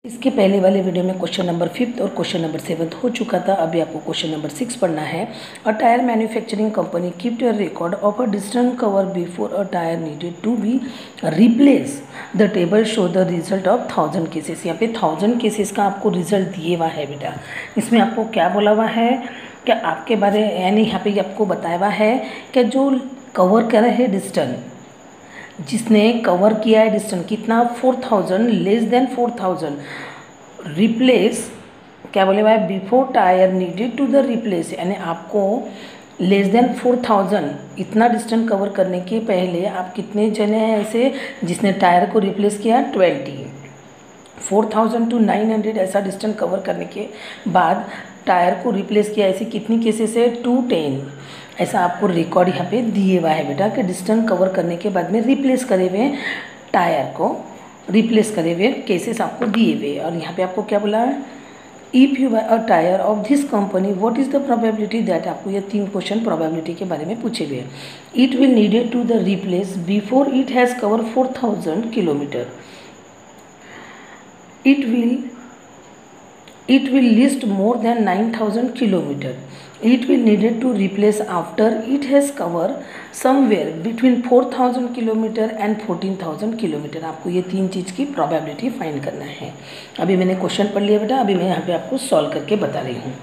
इसके पहले वाले वीडियो में क्वेश्चन नंबर 5 और क्वेश्चन नंबर 7 हो चुका था। अभी आपको क्वेश्चन नंबर 6 पढ़ना है। A tyre manufacturing company kept a record of a distance cover before a tyre needed to be replace. The table show the result of 1000 cases. यहाँ पे 1000 केसेस का आपको रिजल्ट दिए हुआ है बेटा। इसमें आपको क्या बोला हुआ है कि आपके बारे यानी यहाँ पे आपको बताया हुआ है कि जो कवर कर रहे हैं डिस्टेंस, जिसने कवर किया है डिस्टेंस कितना 4000 लेस देन 4000 रिप्लेस क्या बोले हुआ है before tyre needed to the replace, यानी आपको लेस देन 4000 इतना डिस्टेंस कवर करने के पहले आप कितने जने हैं ऐसे जिसने टायर को रिप्लेस किया 20। 4000 to 900 ऐसा डिस्टेंस कवर करने के बाद टायर को रिप्लेस किया ऐसे कितनी केसेस है 210। ऐसा आपको रिकॉर्ड यहाँ पे दिए हुआ है बेटा कि डिस्टेंस कवर करने के बाद में रिप्लेस करे हुए टायर को रिप्लेस करे हुए केसेस आपको दिए हुए। और यहाँ पे आपको क्या बोला है, if you buy a tyre of this company what is the probability that, आपको ये 3 क्वेश्चन प्रोबेबिलिटी के बारे में पूछे हुए। It will needed to the replace before it has cover 4000 kilometre. It will list more than 9000 kilometer. It will needed to replace after it has covered somewhere between 4000 kilometer and 14000 kilometer। आपको ये 3 चीज़ की probability find करना है। अभी मैंने question पढ़ लिया बेटा, अभी मैं यहाँ पे आपको सॉल्व करके बता रही हूँ।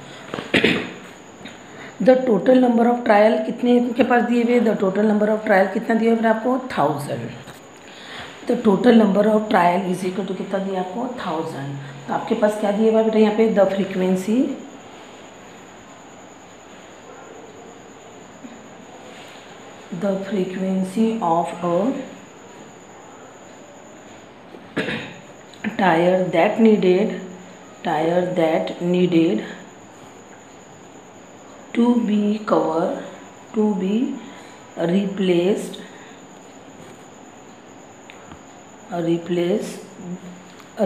The total number of trial कितने के पास दिए हुए, the total number of trial कितना दिया बेटा आपको 1000। तो total number of trial is equal to कितना दिया आपको 1000। तो आपके पास क्या दिया हुआ बेटा यहाँ पे the frequency of a tyre that needed to be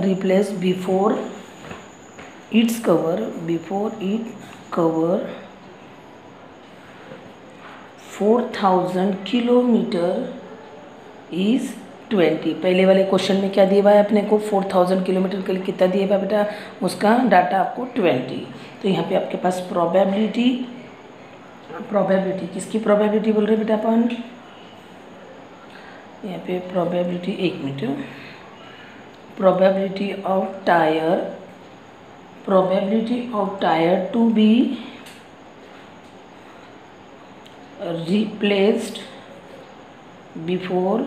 replace before it cover 4000 kilometre is 20। पहले वाले क्वेश्चन में क्या दिया हुआ है अपने को 4000 किलोमीटर के लिए कितना दिया हुआ है बेटा, उसका डाटा आपको 20। तो यहाँ पे आपके पास प्रोबेबिलिटी किसकी प्रोबेबिलिटी बोल रहे बेटा अपन, यहाँ पे प्रोबेबिलिटी, एक minute, probability of tyre to be replaced before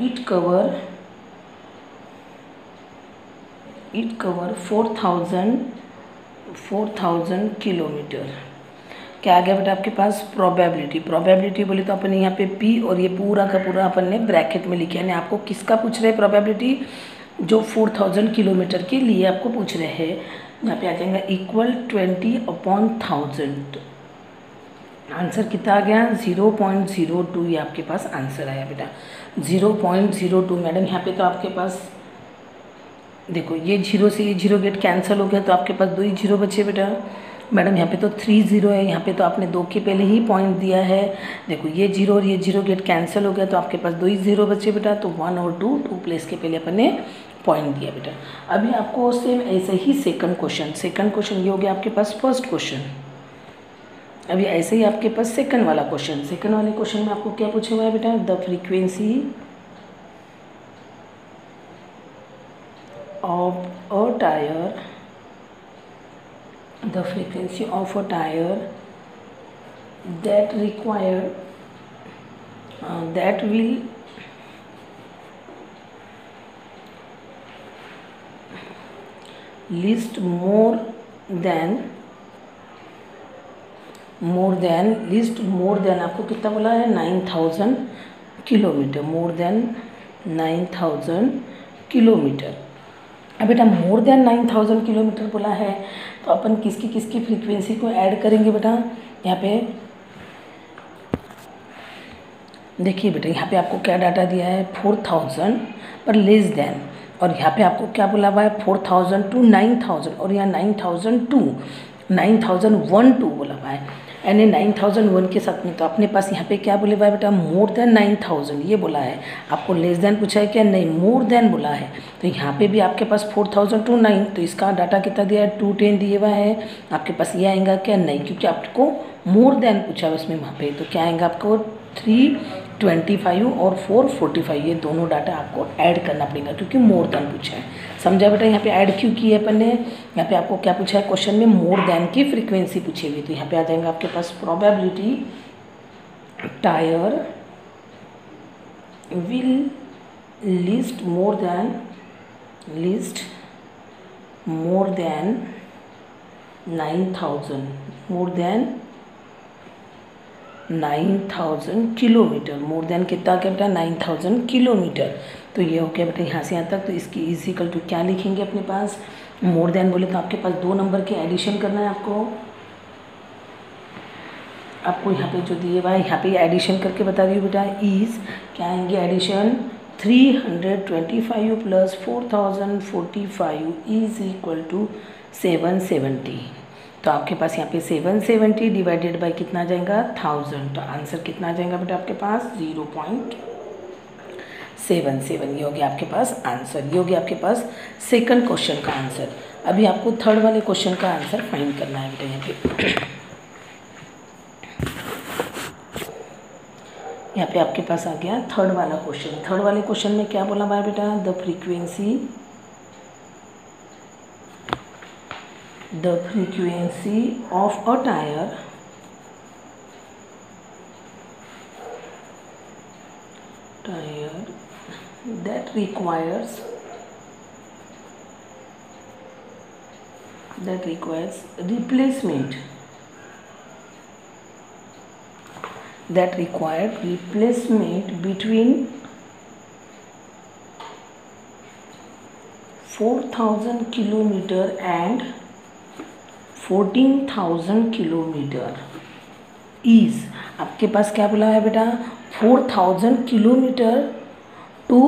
it cover 4000 kilometre. क्या आ गया बेटा आपके पास प्रोबेबिलिटी बोले तो अपन यहाँ पे पी और ये पूरा का पूरा अपन ने ब्रैकेट में लिखा है। यानी आपको किसका पूछ रहे हैं प्रोबेबिलिटी, जो 4000 किलोमीटर के लिए आपको पूछ रहे हैं। यहाँ पे आ जाएगा इक्वल 20/1000। आंसर कितना आ गया 0.02। ये आपके पास आंसर आया बेटा 0.02। मैडम यहाँ पे तो आपके पास देखो ये 0 से ये 0 गेट कैंसिल हो गया तो आपके पास 2 ही 0 बचे बेटा। मैडम यहाँ पे तो 3 0 है, यहाँ पे तो आपने 2 के पहले ही पॉइंट दिया है। देखो ये 0 और ये 0 गेट कैंसिल हो गया तो आपके पास 2 ही 0 बचे बेटा। तो 1 और 2 प्लेस के पहले अपन ने पॉइंट दिया बेटा। अभी आपको सेम ऐसे ही सेकंड क्वेश्चन ये हो गया आपके पास फर्स्ट क्वेश्चन। अभी ऐसे ही आपके पास सेकंड वाले क्वेश्चन में आपको क्या पूछा हुआ है बेटा, the frequency of a tyre that will list more than आपको कितना बोला है 9000 किलोमीटर, मोर देन 9000 किलोमीटर। अब बेटा मोर देन 9000 किलोमीटर बोला है तो अपन किसकी फ्रीक्वेंसी को ऐड करेंगे बेटा। यहाँ पे देखिए बेटा, यहाँ पे आपको क्या डाटा दिया है 4000 पर लेस देन, और यहाँ पे आपको क्या बोला हुआ है 4000 to 9000, और यहाँ 9000 to 9001 बोला हुआ है। यानी 9001 के साथ में, तो अपने पास यहाँ पे क्या बोले भाई बेटा, मोर देन 9000 ये बोला है। आपको लेस देन पूछा है क्या, नहीं मोर देन बोला है। तो यहाँ पे भी आपके पास 4000 to 9, तो इसका डाटा कितना दिया है, 210 दिए हुआ है। आपके पास ये आएगा क्या, नहीं, क्योंकि आपको मोर देन पूछा है उसमें वहाँ पे, तो क्या आएगा आपको 325 और 445, ये दोनों डाटा आपको ऐड करना पड़ेगा क्योंकि मोर देन पूछा है। समझा बेटा, यहाँ पे ऐड क्यों की है अपन ने, यहाँ पे आपको क्या पूछा है क्वेश्चन में, मोर देन की फ्रीक्वेंसी पूछी हुई। तो यहाँ पे आ जाएगा आपके पास probability tyre will last more than 9000, more than 9000 kilometre, more than कितना क्या बेटा, 9000 किलोमीटर। तो ये हो गया बेटा यहाँ से यहाँ तक। तो इसकी इक्वल टू क्या लिखेंगे अपने पास, मोर देन बोले तो आपके पास 2 नंबर के एडिशन करना है आपको यहाँ पे जो दिए हुआ है, यहाँ पे एडिशन करके बता रही हूँ बेटा, इज़ क्या आएंगे addition, 325 plus 4045 is equal to 770। तो आपके पास यहाँ पे 770 डिवाइडेड बाई कितना जाएगा 1000, तो आंसर कितना आ जाएगा बेटा आपके पास 0.77। ये हो गया आपके पास आंसर, ये हो गया आपके पास सेकंड क्वेश्चन का आंसर। अभी आपको थर्ड वाले क्वेश्चन का आंसर फाइंड करना है बेटा। यहाँ पे आपके पास आ गया थर्ड वाला क्वेश्चन। थर्ड वाले क्वेश्चन में क्या बोला भाई बेटा, the frequency of a tire that requires replacement, that required replacement between 4000 kilometer and 14,000 kilometre is, आपके पास क्या बोला है बेटा, 4000 किलोमीटर टू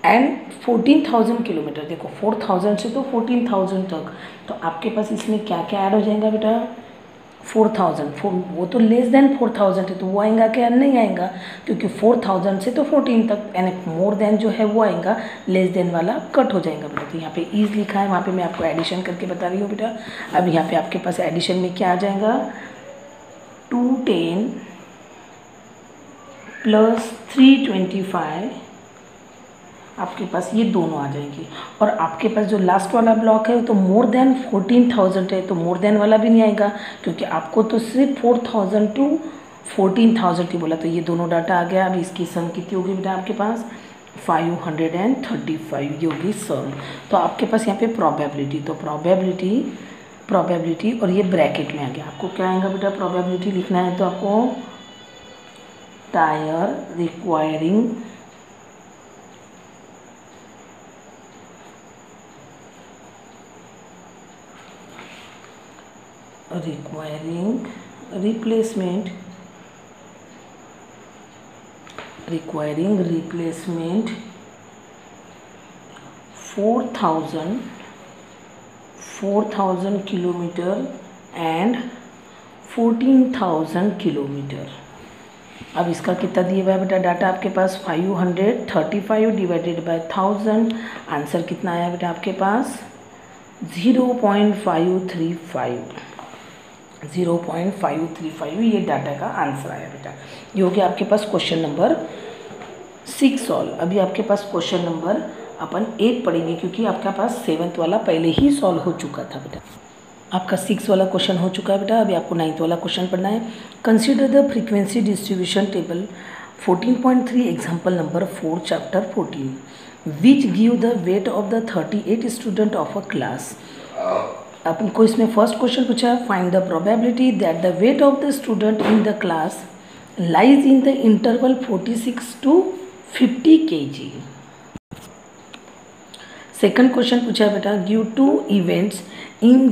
एंड 14,000 किलोमीटर। देखो 4000 से तो 14,000 तक, तो आपके पास इसमें क्या क्या ऐड हो जाएगा बेटा, 4000, वो तो लेस देन 4000 है तो वो आएगा क्या, नहीं आएगा, क्योंकि 4000 से तो 14 तक, यानी मोर देन जो है वो आएगा, लेस देन वाला कट हो जाएगा बेटा। तो यहाँ पे इज लिखा है, वहाँ पे मैं आपको एडिशन करके बता रही हूँ बेटा। अब यहाँ पे आपके पास एडिशन में क्या आ जाएगा, 210 प्लस 325, आपके पास ये दोनों आ जाएंगे। और आपके पास जो लास्ट वाला ब्लॉक है तो मोर देन 14,000 है, तो मोर देन वाला भी नहीं आएगा, क्योंकि आपको तो सिर्फ 4000 टू 14,000 की बोला। तो ये दोनों डाटा आ गया। अभी इसकी सम कितनी होगी बेटा आपके पास, 535, ये होगी सम। तो आपके पास यहाँ पे प्रोबेबिलिटी, तो प्रोबेबिलिटी और ये ब्रैकेट में आ गया। आपको क्या आएगा बेटा, प्रोबेबिलिटी लिखना है तो आपको tyre requiring replacement 4,000 kilometre and 14,000 kilometre. अब इसका कितना दिया हुआ है बेटा डाटा आपके पास, 535 डिवाइडेड बाय 1000, आंसर कितना आया बेटा आपके पास 0.535, ये डाटा का आंसर आया बेटा। ये हो गया आपके पास क्वेश्चन नंबर 6 सॉल्व। अभी आपके पास क्वेश्चन नंबर अपन 8 पढ़ेंगे, क्योंकि आपका पास 7th वाला पहले ही सॉल्व हो चुका था बेटा। आपका 6 वाला क्वेश्चन हो चुका है बेटा। अभी आपको 9th वाला क्वेश्चन पढ़ना है। Consider the frequency distribution table 14.3 example number 4 chapter 14 which give the weight of the 38 student of a class. अपन को इसमें फर्स्ट क्वेश्चन पूछा है, find the probability that the weight of the student in the class lies in the interval 46 to 50 kg। Second question पूछा है बेटा, give 2 events in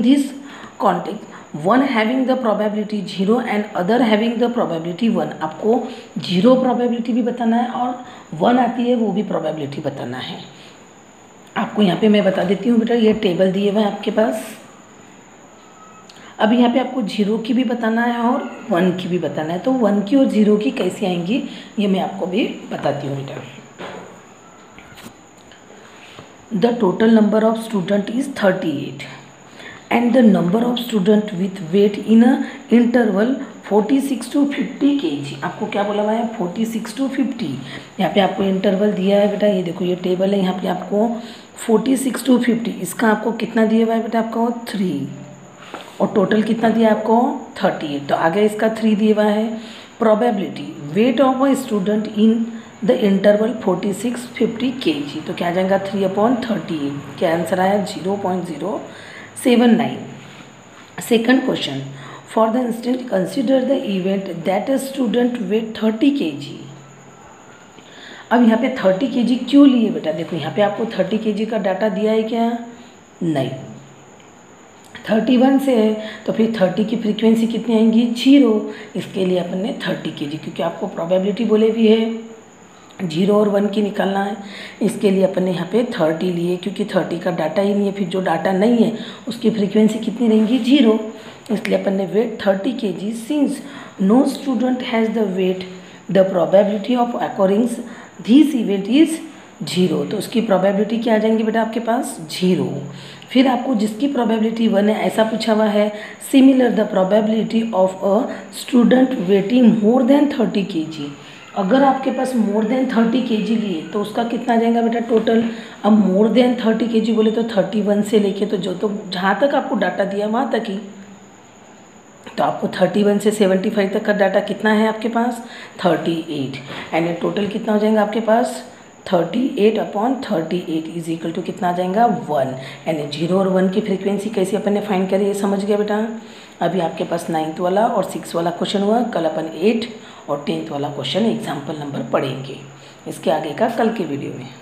this context, one having the probability 0 and other having the probability 1। आपको 0 probability भी बताना है और 1 आती है वो भी प्रोबेबिलिटी बताना है। आपको यहाँ पे मैं बता देती हूँ बेटा, ये टेबल दिए हुए हैं आपके पास। अब यहाँ पे आपको 0 की भी बताना है और 1 की भी बताना है, तो 1 की और 0 की कैसे आएंगी ये मैं आपको भी बताती हूँ बेटा। The total number of student is 38 and the number of student with weight in a interval 46 to 50 kg। आपको क्या बोला हुआ है 46 to 50। यहाँ पे आपको इंटरवल दिया है बेटा, ये देखो ये टेबल है, यहाँ पे आपको 46 to 50, इसका आपको कितना दिया हुआ है बेटा आपको 3, और टोटल कितना दिया आपको 38, तो आगे इसका 3 दिया हुआ है। Probability weight of a student in the interval 46-50 kg, तो क्या आ जाएगा 3/38, क्या आंसर आया 0.079। Second question, for the instant consider the event that a student weight 30 kg। अब यहाँ पे 30 kg क्यों लिए बेटा, देखो यहाँ पे आपको 30 kg का डाटा दिया है क्या, नहीं, 31 से है तो फिर 30 की फ्रीक्वेंसी कितनी आएंगी 0, इसके लिए अपन ने 30 kg, क्योंकि आपको प्रोबेबिलिटी बोले भी है 0 और 1 की निकालना है, इसके लिए अपन ने यहाँ पे 30 लिए, क्योंकि 30 का डाटा ही नहीं है, फिर जो डाटा नहीं है उसकी फ्रीक्वेंसी कितनी रहेंगी 0, इसलिए अपन ने weight 30 kg। Since no student has the weight the probability of occurring this event is 0, तो उसकी प्रोबेबिलिटी क्या आ जाएंगी बेटा आपके पास 0। फिर आपको जिसकी प्रोबेबिलिटी 1 है ऐसा पूछा हुआ है, similar the probability of a student waiting more than 30 kg। अगर आपके पास मोर देन 30 kg लिए तो उसका कितना आ जाएगा बेटा टोटल। अब मोर देन 30 kg बोले तो 31 से लेके तो जहाँ तक आपको डाटा दिया वहाँ तक ही, तो आपको 31 से 75 तक का डाटा कितना है आपके पास 38, एंड टोटल कितना हो जाएगा आपके पास 38/38 इज इक्वल टू कितना आ जाएगा 1, यानी 0 और 1 की फ्रीक्वेंसी कैसे अपन ने फाइंड करी, ये समझ गया बेटा। अभी आपके पास 9th वाला और 6th वाला क्वेश्चन हुआ, कल अपन 8 और 10th वाला क्वेश्चन एग्जाम्पल नंबर पढ़ेंगे, इसके आगे का कल के वीडियो में।